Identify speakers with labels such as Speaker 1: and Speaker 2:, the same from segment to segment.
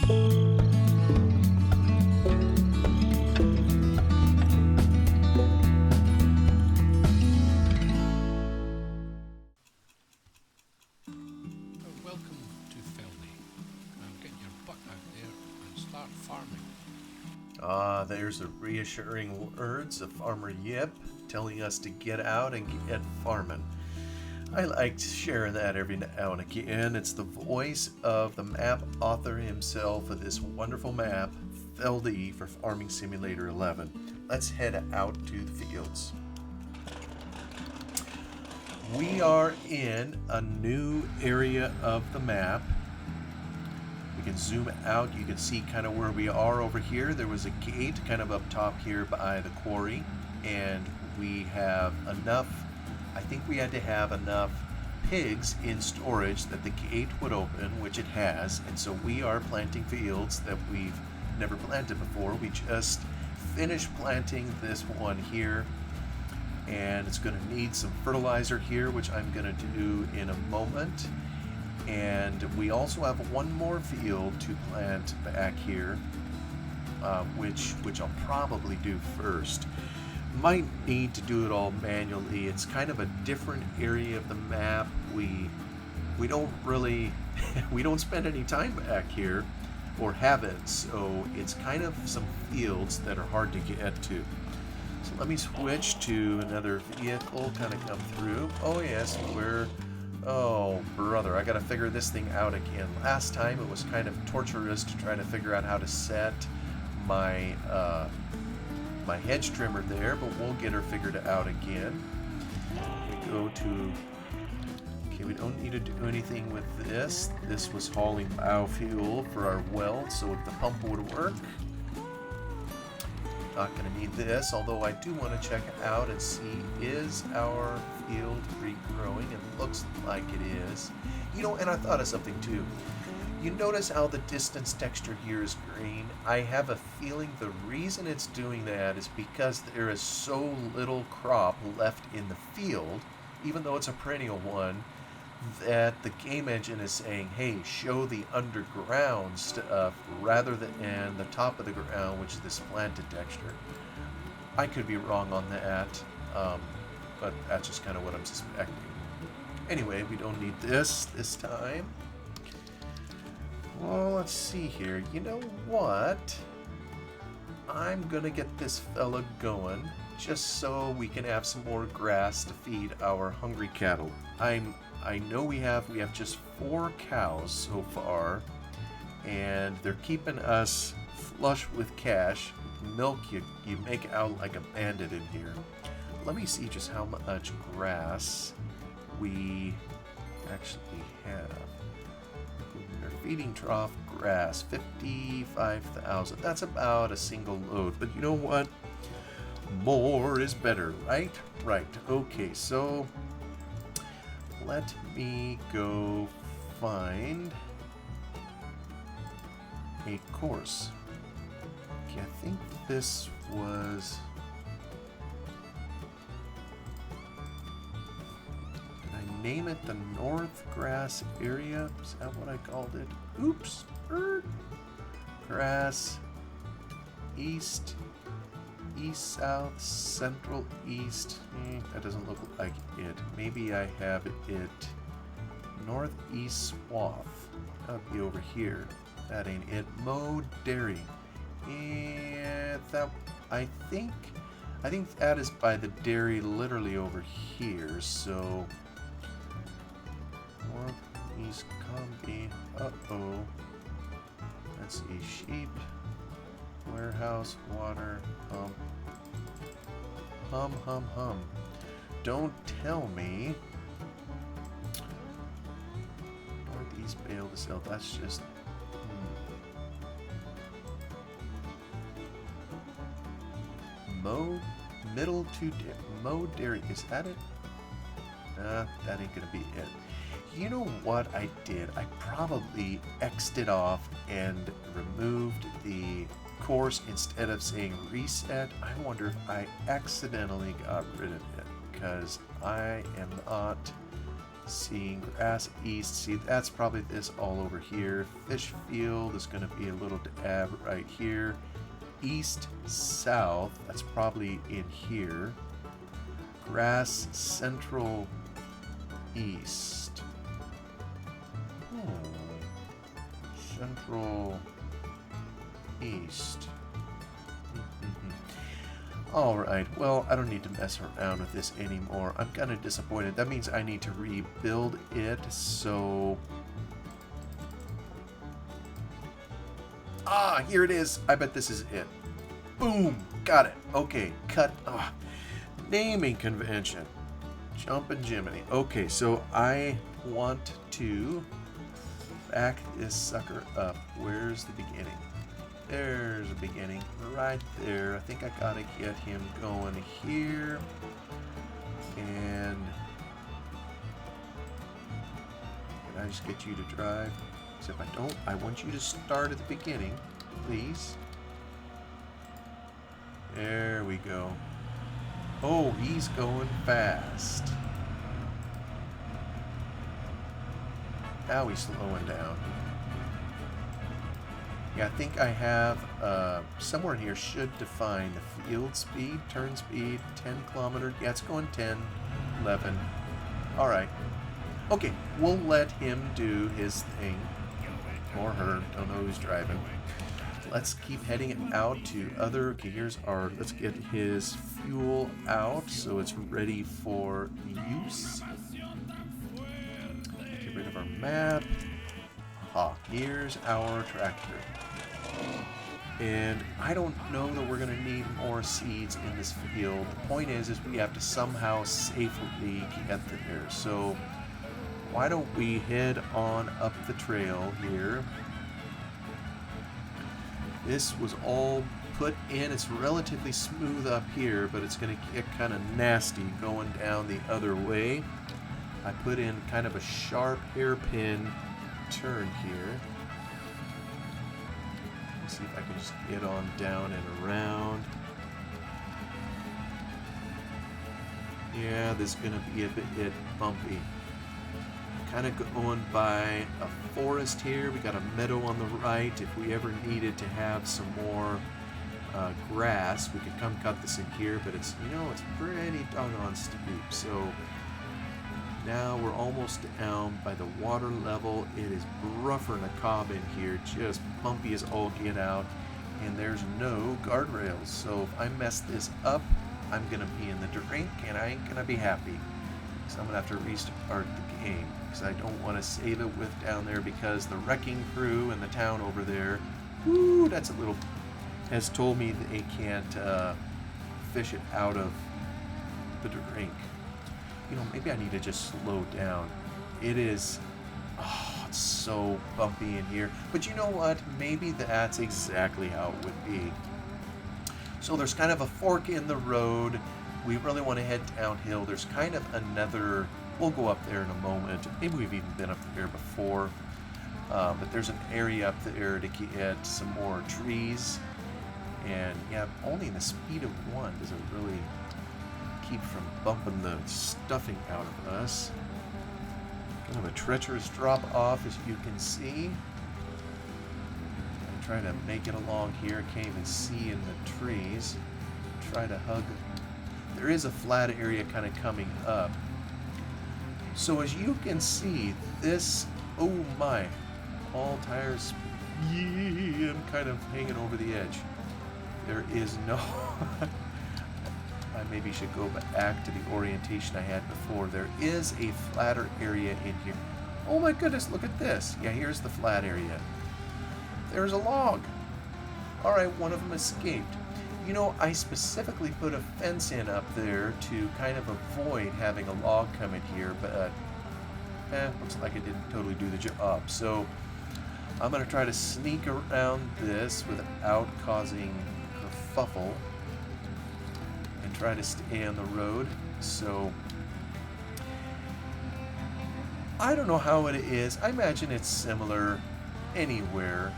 Speaker 1: Welcome to Feldy. Now get your butt out there and start farming.
Speaker 2: There's the reassuring words of Farmer Yip telling us to get out and get farming. I like sharing that every now and again. It's the voice of the map author himself of this wonderful map, Feldy for Farming Simulator 11. Let's head out to the fields. We are in a new area of the map. We can zoom out. You can see kind of where we are over here. There was a gate kind of up top here by the quarry, and we have enough. I think we had to have enough pigs in storage that the gate would open, which it has, and so we are planting fields that we've never planted before. We just finished planting this one here, and it's going to need some fertilizer here, which I'm going to do in a moment. And we also have one more field to plant back here, which I'll probably do first. Might need to do it all manually. It's kind of a different area of the map. We don't really we don't spend any time back here, or haven't, so it's kind of some fields that are hard to get to. So let me switch to another vehicle, kind of come through. Oh yes, oh brother, I gotta figure this thing out again. Last time it was kind of torturous to try to figure out how to set my my hedge trimmer there, but we'll get her figured out again. We go to, okay, we don't need to do anything with this. This was hauling biofuel for our weld, so if the pump would work. Not going to need this, although I do want to check out and see, is our field regrowing? It looks like it is. You know, and I thought of something too. You notice how the distance texture here is green? I have a feeling the reason it's doing that is because there is so little crop left in the field, even though it's a perennial one, that the game engine is saying, hey, show the underground stuff rather than the top of the ground, which is this planted texture. I could be wrong on that, but that's just kind of what I'm suspecting. Anyway, we don't need this time. Well, let's see here. You know what? I'm gonna get this fella going just so we can have some more grass to feed our hungry cattle. I know we have just 4 cows so far, and they're keeping us flush with cash. Milk, you make out like a bandit in here. Let me see just how much grass we actually have. Our feeding trough grass, 55,000. That's about a single load, but you know what? More is better, right? Right. Okay, so let me go find a course. Okay, I think this was... Did I name it the North Grass area? Is that what I called it? Oops. Grass. East, south, central, east. That doesn't look like it. Maybe I have it northeast swath. That would be over here. That ain't it. Mo Dairy. And that, I think that is by the dairy literally over here. So northeast combi. Uh-oh. Let's see. Sheep. Warehouse, water, hum. Don't tell me. Northeast Bale to sell. That's just. Middle to Mo Dairy. Is that it? Nah, that ain't gonna be it. You know what I did? I probably X'd it off and removed the course instead of saying reset. I wonder if I accidentally got rid of it, because I am not Seeing grass east. See, that's probably this all over here. Fish field is going to be a little dab right here. East, south, that's probably in here. Grass, central, east. Central, east. Alright, well, I don't need to mess around with this anymore. I'm kind of disappointed. That means I need to rebuild it, so... Ah, here it is. I bet this is it. Boom! Got it. Okay, cut. Naming convention. Jumpin' Jiminy. Okay, so I want to back this sucker up. Where's the beginning? There's a beginning right there. I think I gotta get him going here. And can I just get you to drive? Because if I don't, I want you to start at the beginning, please. There we go. Oh, he's going fast. Now he's slowing down. Yeah, I think I have somewhere in here should define the field speed, turn speed, 10 kilometers. Yeah, it's going 10, 11. All right. Okay, we'll let him do his thing. Or her. Don't know who's driving. Let's keep heading it out to other. Okay, here's our. Let's get his fuel out so it's ready for use. Get rid of our map. Aha, here's our tractor. And I don't know that we're going to need more seeds in this field. The point is we have to somehow safely get there. So why don't we head on up the trail here. This was all put in. It's relatively smooth up here, but it's going to get kind of nasty going down the other way. I put in kind of a sharp hairpin turn here. Let's see if I can just get on down and around. Yeah, this is going to be a bit bumpy. Kind of going by a forest here. We got a meadow on the right. If we ever needed to have some more grass, we could come cut this in here, but it's, you know, it's pretty doggone steep. So now we're almost down by the water level. It is rougher than a cob in here, just bumpy as all get out, and there's no guardrails. So if I mess this up, I'm gonna be in the drink, and I ain't gonna be happy. So I'm gonna have to restart the game, because I don't want to save it with down there, because the wrecking crew in the town over there, whoo, that's a little, has told me that they can't fish it out of the drink. You know, maybe I need to just slow down. It is, oh, it's so bumpy in here. But you know what? Maybe that's exactly how it would be. So there's kind of a fork in the road. We really want to head downhill. There's kind of another, we'll go up there in a moment. Maybe we've even been up there before. But there's an area up there to get some more trees. And yeah, only the speed of one does it really keep from bumping the stuffing out of us. Kind of a treacherous drop off, as you can see. I'm trying to make it along here. Can't even see in the trees. Try to hug. There is a flat area kind of coming up. So as you can see, this, oh my, all tires, yeah, I'm kind of hanging over the edge. There is no, I maybe should go back to the orientation I had before. There is a flatter area in here. Oh my goodness, look at this. Yeah, here's the flat area. There's a log. All right, one of them escaped. You know, I specifically put a fence in up there to kind of avoid having a log come in here, but looks like it didn't totally do the job. So I'm going to try to sneak around this without causing kerfuffle and try to stay on the road. So I don't know how it is. I imagine it's similar anywhere,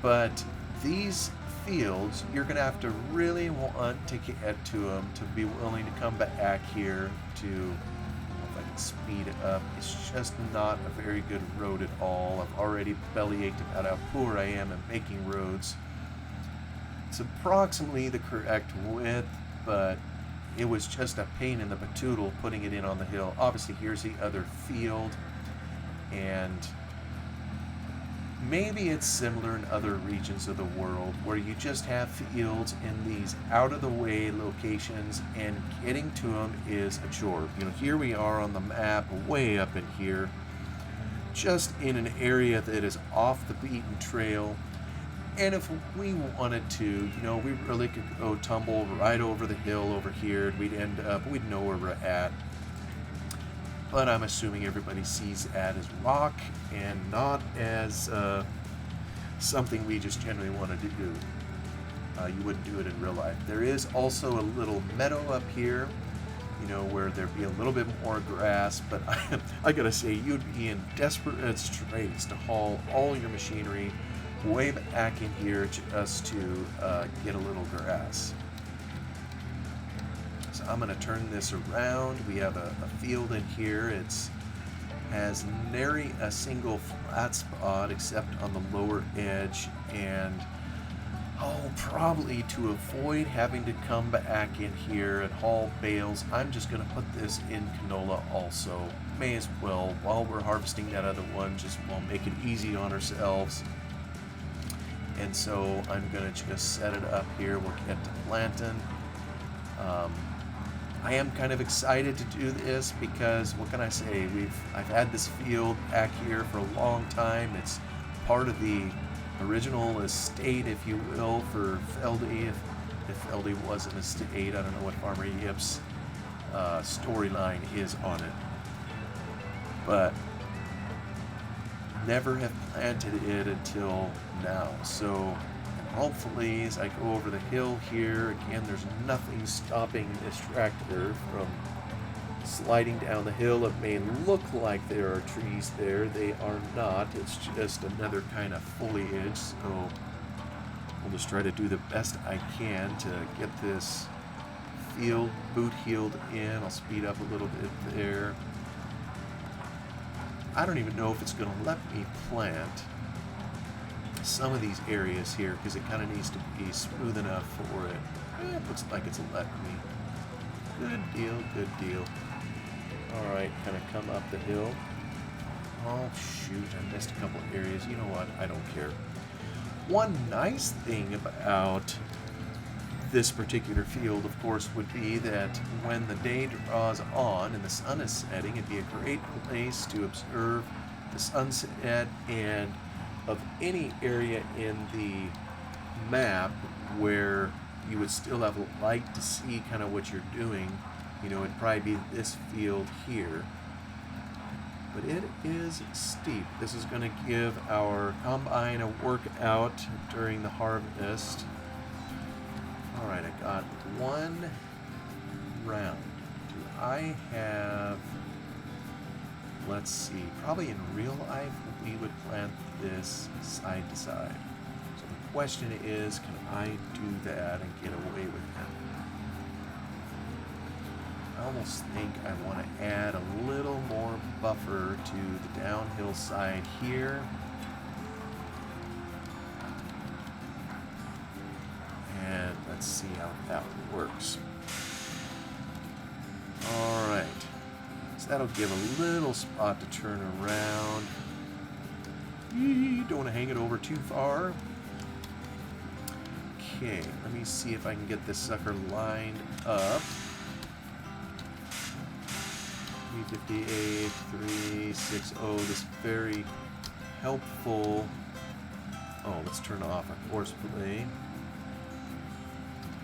Speaker 2: but these fields, you're going to have to really want to get to them to be willing to come back here to, I don't know if I can speed up. It's just not a very good road at all. I've already bellyached about how poor I am at making roads. It's approximately the correct width, but it was just a pain in the patoodle putting it in on the hill. Obviously, here's the other field, and maybe it's similar in other regions of the world where you just have fields in these out-of-the-way locations, and getting to them is a chore. You know, here we are on the map, way up in here, just in an area that is off the beaten trail. And if we wanted to, you know, we really could go tumble right over the hill over here, and we'd know where we're at. But I'm assuming everybody sees that as rock and not as something we just generally wanted to do. You wouldn't do it in real life. There is also a little meadow up here, you know, where there'd be a little bit more grass, but I gotta say, you'd be in desperate straits to haul all your machinery way back in here just to get a little grass. So I'm going to turn this around. We have a field in here. It has nary a single flat spot except on the lower edge, and probably to avoid having to come back in here and haul bales, I'm just going to put this in canola also. May as well, while we're harvesting that other one, just we'll make it easy on ourselves. And so I'm going to just set it up here. We'll get to planting. I am kind of excited to do this because, what can I say, I've had this field back here for a long time. It's part of the original estate, if you will, for Feldy. If Feldy was an estate, I don't know what Farmer Yip's storyline is on it. But never have planted it until now. So hopefully, as I go over the hill here, again, there's nothing stopping this tractor from sliding down the hill. It may look like there are trees there. They are not. It's just another kind of foliage. So I'll just try to do the best I can to get this field boot heeled in. I'll speed up a little bit there. I don't even know if it's going to let me plant some of these areas here because it kind of needs to be smooth enough for it. It looks like it's letting me. Good deal, good deal. Alright, kind of come up the hill. Oh shoot, I missed a couple of areas. You know what? I don't care. One nice thing about this particular field, of course, would be that when the day draws on and the sun is setting, it'd be a great place to observe the sunset, and of any area in the map where you would still have light to see kind of what you're doing, you know, it'd probably be this field here. But it is steep. This is going to give our combine a workout during the harvest. Alright, I got one round. Do I have... Let's see. Probably in real life, we would plant this side to side. So the question is, can I do that and get away with it? I almost think I want to add a little more buffer to the downhill side here. And let's see how that works. Alright. So that'll give a little spot to turn around. Don't want to hang it over too far. Okay, let me see if I can get this sucker lined up. 358, 360, this very helpful. Oh, let's turn off our horseplay.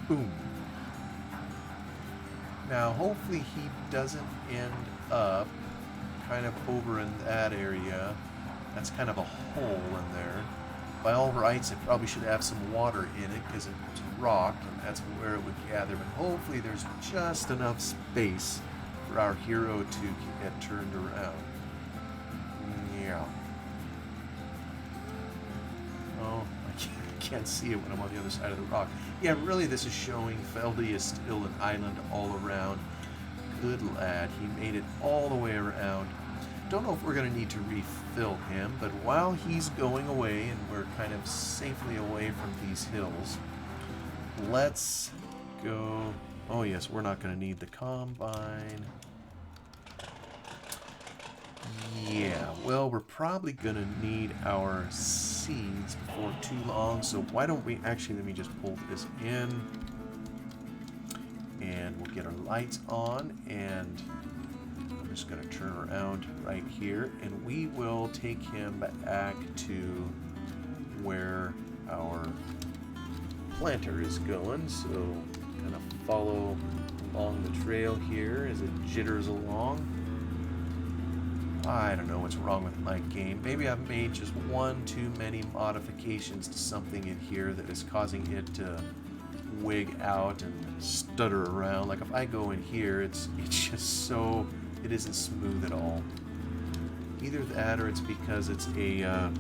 Speaker 2: Boom. Now, hopefully he doesn't end up kind of over in that area. That's kind of a hole in there. By all rights, it probably should have some water in it because it's rock, and that's where it would gather. But hopefully there's just enough space for our hero to get turned around. Yeah. Oh, I can't see it when I'm on the other side of the rock. Yeah, really this is showing Feldy is still an island all around. Good lad. He made it all the way around. Don't know if we're going to need to refill him, but while he's going away and we're kind of safely away from these hills, let's go... Oh yes, we're not going to need the combine. Yeah, well, we're probably going to need our seeds before too long, so why don't we... Actually, let me just pull this in. And we'll get our lights on, and I'm just going to turn around right here, and we will take him back to where our planter is going. So kind of follow along the trail here as it jitters along. I don't know what's wrong with my game. Maybe I've made just one too many modifications to something in here that is causing it to wig out and stutter around. Like if I go in here, it's just so, it isn't smooth at all. Either that or it's because it's a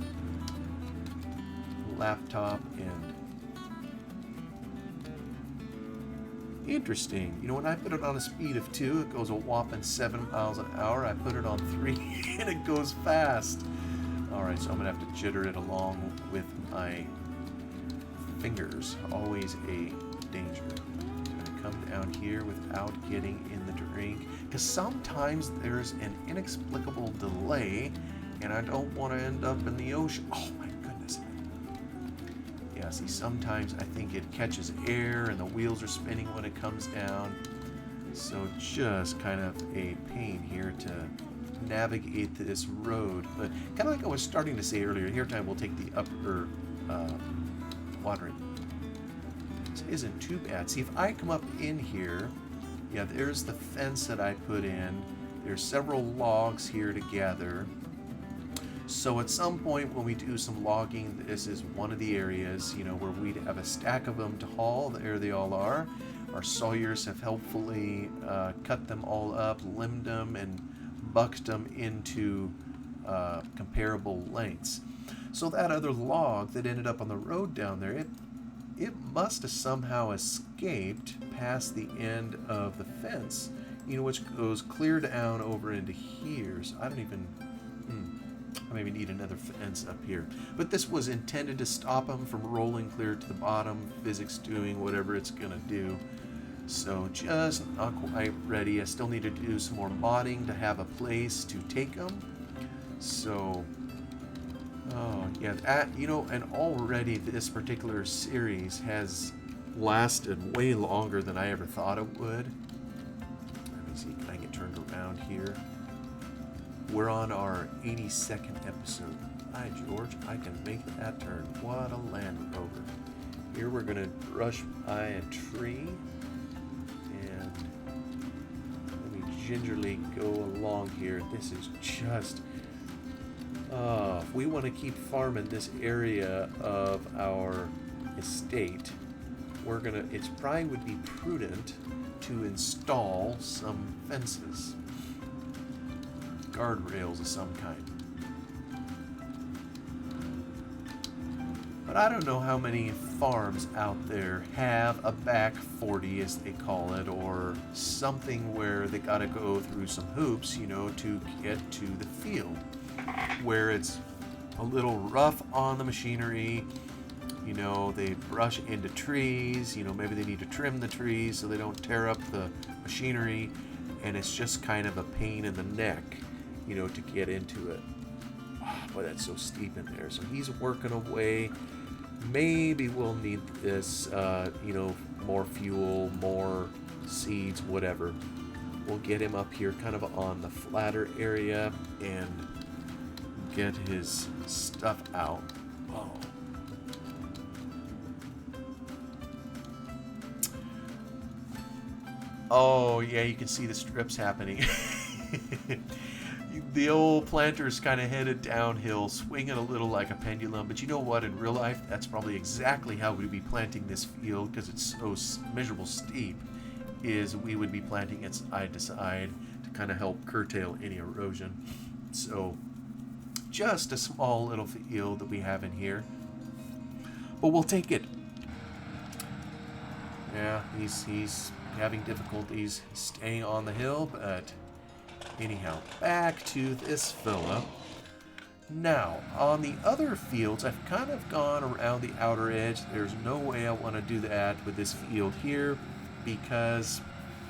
Speaker 2: laptop. And interesting, you know, when I put it on a speed of 2, it goes a whopping 7 miles an hour. I put it on 3 and it goes fast. Alright, so I'm gonna have to jitter it along with my fingers. Always a danger. I'm gonna come down here without getting in the drink, because sometimes there's an inexplicable delay and I don't want to end up in the ocean. Oh my goodness. Yeah, see, sometimes I think it catches air and the wheels are spinning when it comes down. So just kind of a pain here to navigate this road. But kind of like I was starting to say earlier, here time we'll take the upper quadrant. This isn't too bad. See, if I come up in here, yeah, there's the fence that I put in. There's several logs here to gather. So at some point when we do some logging, this is one of the areas, you know, where we'd have a stack of them to haul. There they all are. Our sawyers have helpfully cut them all up, limbed them, and bucked them into comparable lengths. So that other log that ended up on the road down there, it must have somehow escaped past the end of the fence, you know, which goes clear down over into here. So I don't even... I maybe need another fence up here. But this was intended to stop them from rolling clear to the bottom, physics doing whatever it's going to do. So just not quite ready. I still need to do some more modding to have a place to take them. So, oh yeah, that, you know, and already this particular series has lasted way longer than I ever thought it would. Let me see, can I get turned around here? We're on our 82nd episode. Hi, George. I can make that turn. What a Land Rover. Here we're going to brush by a tree. And let me gingerly go along here. This is just... if we want to keep farming this area of our estate, we're going to... It probably would be prudent to install some fences. Guardrails of some kind. But I don't know how many farms out there have a back 40, as they call it, or something where they gotta go through some hoops, you know, to get to the field, where it's a little rough on the machinery. You know, they brush into trees, you know, maybe they need to trim the trees so they don't tear up the machinery, and it's just kind of a pain in the neck, you know, to get into it. Oh, boy, that's so steep in there. So he's working away. Maybe we'll need this, you know, more fuel, more seeds, whatever. We'll get him up here kind of on the flatter area and get his stuff out. Oh. Oh, yeah, you can see the strips happening. The old planter's kind of headed downhill, swinging a little like a pendulum. But you know what? In real life, that's probably exactly how we'd be planting this field, because it's so miserable steep, is we would be planting it side to side to kind of help curtail any erosion. So just a small little field that we have in here. But we'll take it. Yeah, he's having difficulties staying on the hill, but anyhow, back to this fella. Now, on the other fields, I've kind of gone around the outer edge. There's no way I want to do that with this field here because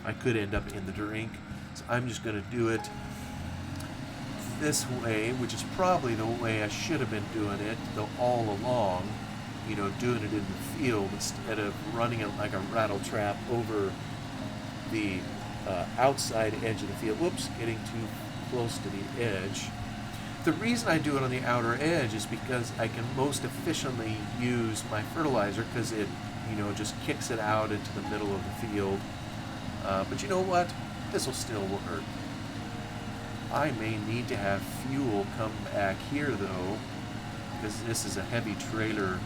Speaker 2: I could end up in the drink. So I'm just going to do it this way, which is probably the way I should have been doing it though all along. You know, doing it in the field instead of running it like a rattle trap over the outside edge of the field. Whoops, getting too close to the edge. The reason I do it on the outer edge is because I can most efficiently use my fertilizer because it, you know, just kicks it out into the middle of the field. But you know what? This will still work. I may need to have fuel come back here though, because this is a heavy trailer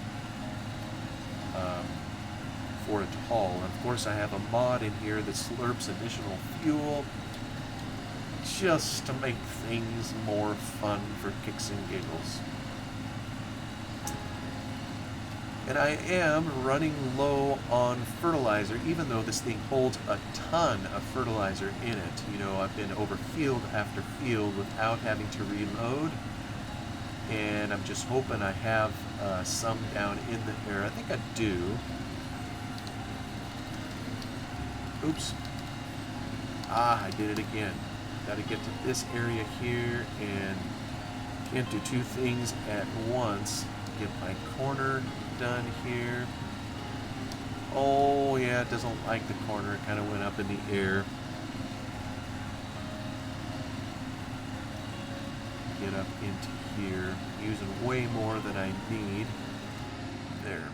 Speaker 2: for it to haul. And of course I have a mod in here that slurps additional fuel just to make things more fun for kicks and giggles. And I am running low on fertilizer, even though this thing holds a ton of fertilizer in it. You know, I've been over field after field without having to reload. And I'm just hoping I have some down in the air. I think I do. Oops. Ah, I did it again. Got to get to this area here and can't do two things at once. Get my corner done here. Oh yeah, it doesn't like the corner. It kind of went up in the air. Get up into here. Using way more than I need. There.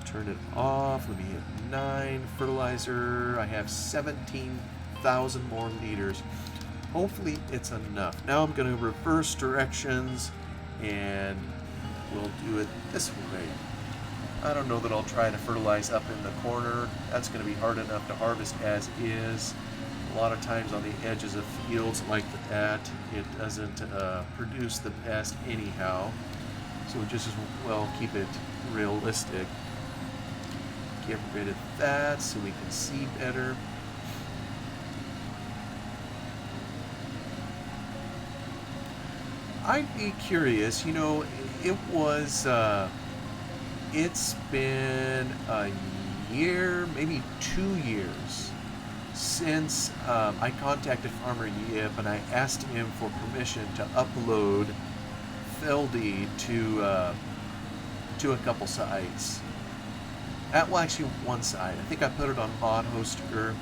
Speaker 2: Turn it off. Let me hit 9. Fertilizer. I have 17,000 more liters. Hopefully it's enough. Now I'm going to reverse directions and we'll do it this way. I don't know that I'll try to fertilize up in the corner. That's going to be hard enough to harvest as is. A lot of times on the edges of fields like that, it doesn't produce the best anyhow. So just as well keep it realistic. Get rid of that so we can see better. I'd be curious, you know, it was, it's been a year, maybe 2 years since I contacted Farmer Yip and I asked him for permission to upload Feldy to a couple sites. Well, actually one site. I think I put it on Mod Hoster.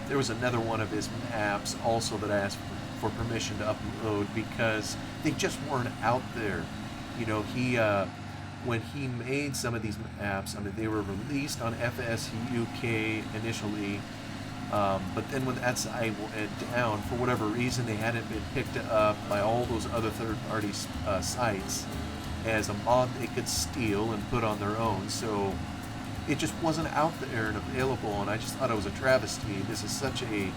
Speaker 2: There was another one of his maps also that I asked for permission to upload because they just weren't out there. You know, he when he made some of these maps, I mean, they were released on FSUK initially, but then when that site went down, for whatever reason, they hadn't been picked up by all those other third-party sites as a mod they could steal and put on their own. So it just wasn't out there and available, and I just thought it was a travesty. This is such an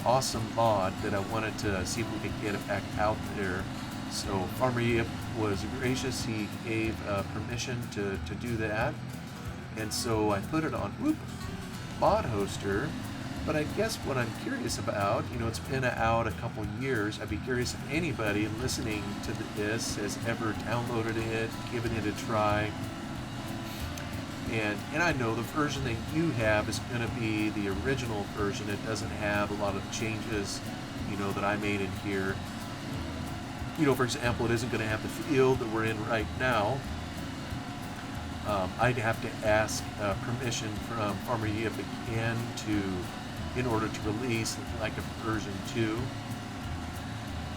Speaker 2: awesome mod that I wanted to see if we could get it back out there. So Farmer Yip was gracious. He gave permission to do that, and so I put it on Mod Hoster. But I guess what I'm curious about, you know, it's been out a couple years. I'd be curious if anybody listening to this has ever downloaded it, given it a try. And I know the version that you have is going to be the original version. It doesn't have a lot of the changes, you know, that I made in here. You know, for example, it isn't going to have the field that we're in right now. I'd have to ask permission from Farmer Yip again in order to release like a version 2.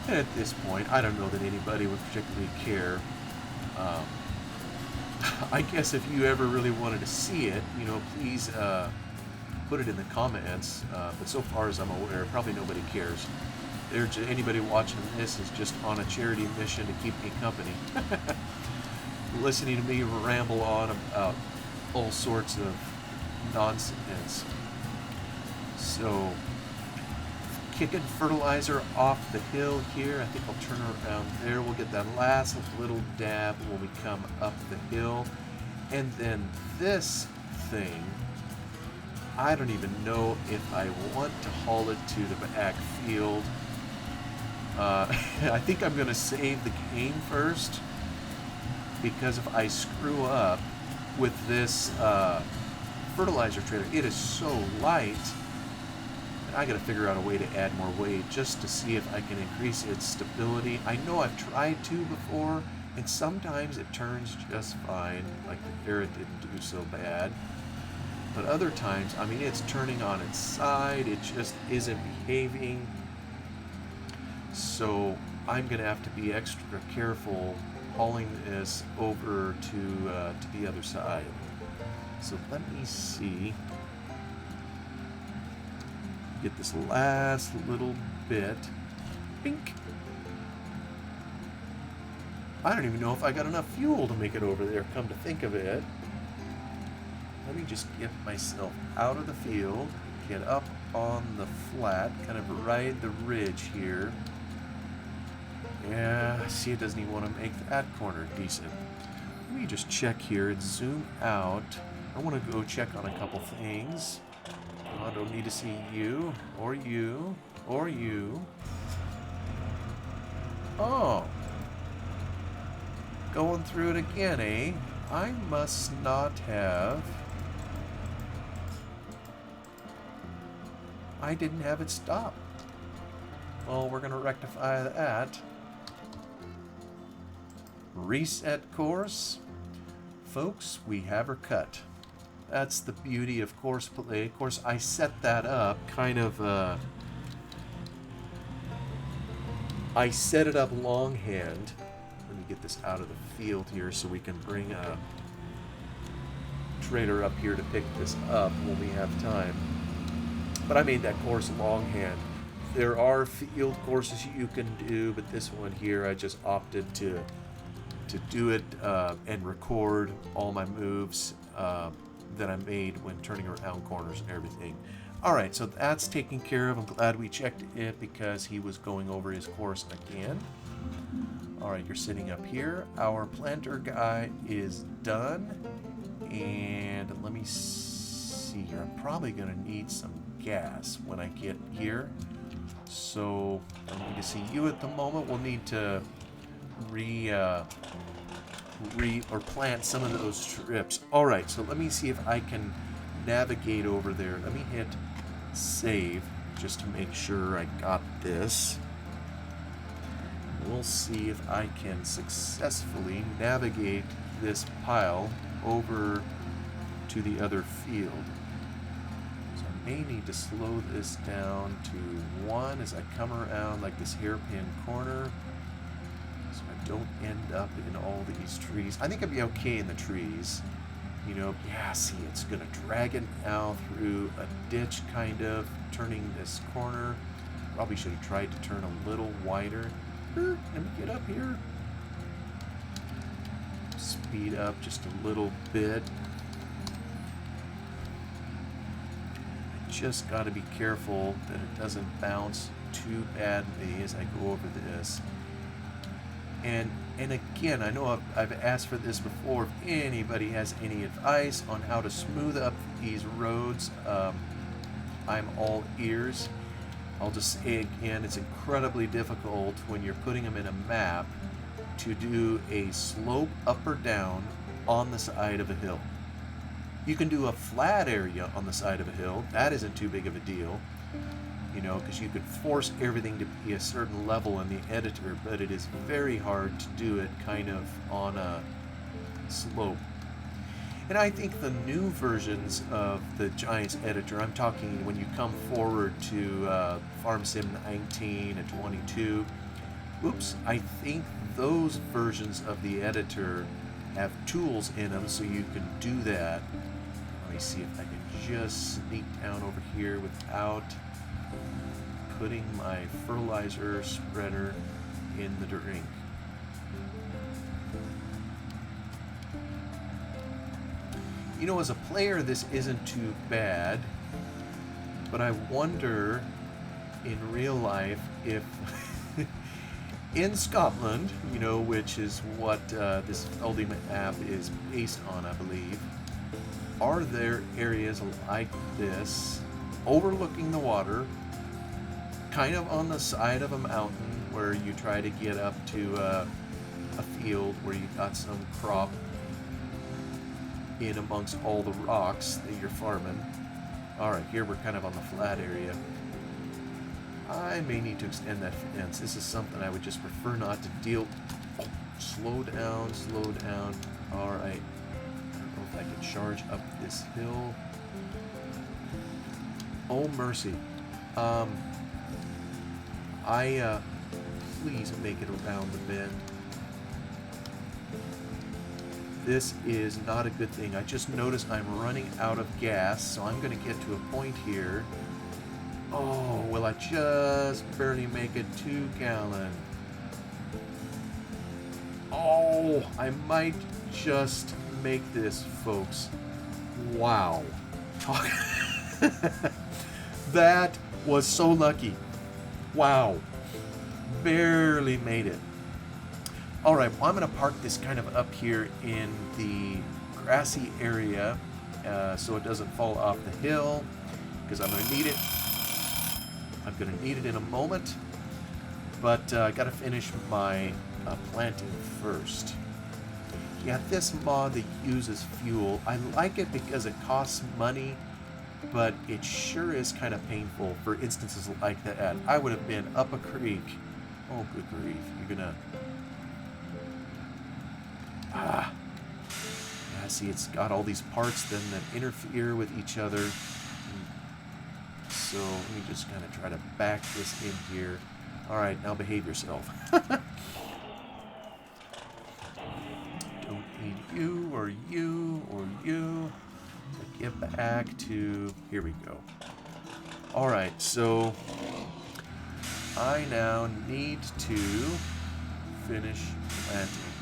Speaker 2: And at this point, I don't know that anybody would particularly care. I guess if you ever really wanted to see it, you know, please put it in the comments. But so far as I'm aware, probably nobody cares. Anybody watching this is just on a charity mission to keep me company. Listening to me ramble on about all sorts of nonsense. So, kicking fertilizer off the hill here. I think I'll turn around there. We'll get that last little dab when we come up the hill. And then this thing, I don't even know if I want to haul it to the back field. I think I'm going to save the game first, because if I screw up with this fertilizer trailer, it is so light, and I got to figure out a way to add more weight just to see if I can increase its stability. I know I've tried to before, and sometimes it turns just fine, like the Arid didn't do so bad. But other times, I mean, it's turning on its side, it just isn't behaving. So I'm going to have to be extra careful hauling this over to the other side. So let me see. Get this last little bit. Bink. I don't even know if I got enough fuel to make it over there, come to think of it. Let me just get myself out of the field, get up on the flat, kind of ride the ridge here. Yeah, see, it doesn't even want to make that corner decent. Let me just check here and zoom out. I want to go check on a couple things. Oh, I don't need to see you, or you, or you. Oh. Going through it again, eh? I must not have... I didn't have it stop. Well, we're going to rectify that. Reset course. Folks, we have her cut. That's the beauty of course play. Of course, I set that up kind of... I set it up longhand. Let me get this out of the field here so we can bring a trailer up here to pick this up when we have time. But I made that course longhand. There are field courses you can do, but this one here I just opted to do it and record all my moves that I made when turning around corners and everything. Alright, so that's taken care of. I'm glad we checked it because he was going over his course again. Alright, you're sitting up here. Our planter guy is done. And let me see here. I'm probably going to need some gas when I get here. So I don't need to see you at the moment. We'll need to plant some of those strips. Alright, so let me see if I can navigate over there. Let me hit save just to make sure I got this. We'll see if I can successfully navigate this pile over to the other field. So I may need to slow this down to 1 as I come around like this hairpin corner, so I don't end up in all these trees. I think I'd be okay in the trees. You know, yeah, see, it's going to drag it out through a ditch, kind of, turning this corner. Probably should have tried to turn a little wider. Let me get up here. Speed up just a little bit. I just got to be careful that it doesn't bounce too badly as I go over this. And again, I know I've asked for this before. If anybody has any advice on how to smooth up these roads, I'm all ears. I'll just say again, it's incredibly difficult when you're putting them in a map to do a slope up or down on the side of a hill. You can do a flat area on the side of a hill. That isn't too big of a deal. You know, because you could force everything to be a certain level in the editor, but it is very hard to do it kind of on a slope. And I think the new versions of the Giants editor, I'm talking when you come forward to Farm Sim 19 and 22, I think those versions of the editor have tools in them so you can do that. Let me see if I can just sneak down over here without putting my fertilizer spreader in the drink. You know, as a player, this isn't too bad, but I wonder in real life if in Scotland, you know, which is what this Feldy app is based on, I believe, Are there areas like this overlooking the water, kind of on the side of a mountain where you try to get up to a field where you've got some crop in amongst all the rocks that you're farming? Alright, here we're kind of on the flat area. I may need to extend that fence. This is something I would just prefer not to deal... Oh, slow down, slow down. Alright. I don't know if I can charge up this hill. Oh, mercy. Please make it around the bend. This is not a good thing. I just noticed I'm running out of gas, so I'm going to get to a point here. Oh, will I just barely make it 2 gallon? Oh, I might just make this, folks. Wow. That was so lucky. Wow. Barely made it. Alright, well, I'm going to park this kind of up here in the grassy area so it doesn't fall off the hill, because I'm going to need it. I'm going to need it in a moment, but I got to finish my planting first. Yeah, this mod that uses fuel, I like it because it costs money, but it sure is kind of painful for instances like that. I would have been up a creek. Oh, good grief. You're going to... Ah. Yeah, see, it's got all these parts then that interfere with each other. So let me just kind of try to back this in here. Alright, now behave yourself. Don't need you or you or you. So get back to... Here we go. Alright, so I now need to finish planting.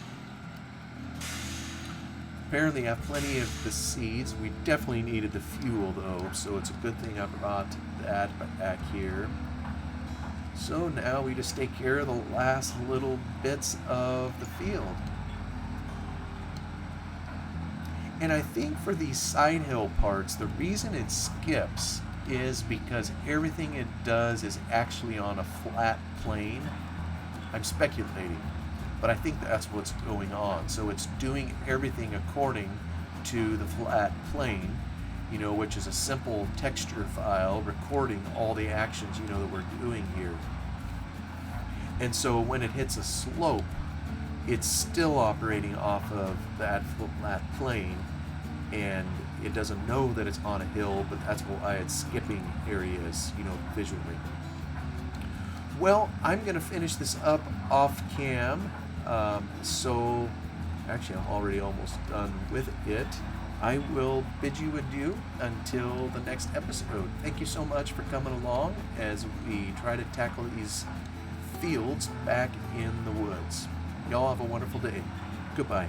Speaker 2: Apparently I have plenty of the seeds. We definitely needed the fuel though, so it's a good thing I brought that back here. So now we just take care of the last little bits of the field. And I think for these side hill parts, the reason it skips is because everything it does is actually on a flat plane. I'm speculating, but I think that's what's going on. So it's doing everything according to the flat plane, you know, which is a simple texture file recording all the actions, you know, that we're doing here. And so when it hits a slope, it's still operating off of that flat plane, and it doesn't know that it's on a hill, but that's why it's skipping areas, you know, visually. Well, I'm going to finish this up off cam. So actually I'm already almost done with it. I will bid you adieu until the next episode. Thank you so much for coming along as we try to tackle these fields back in the woods. Y'all have a wonderful day. Goodbye.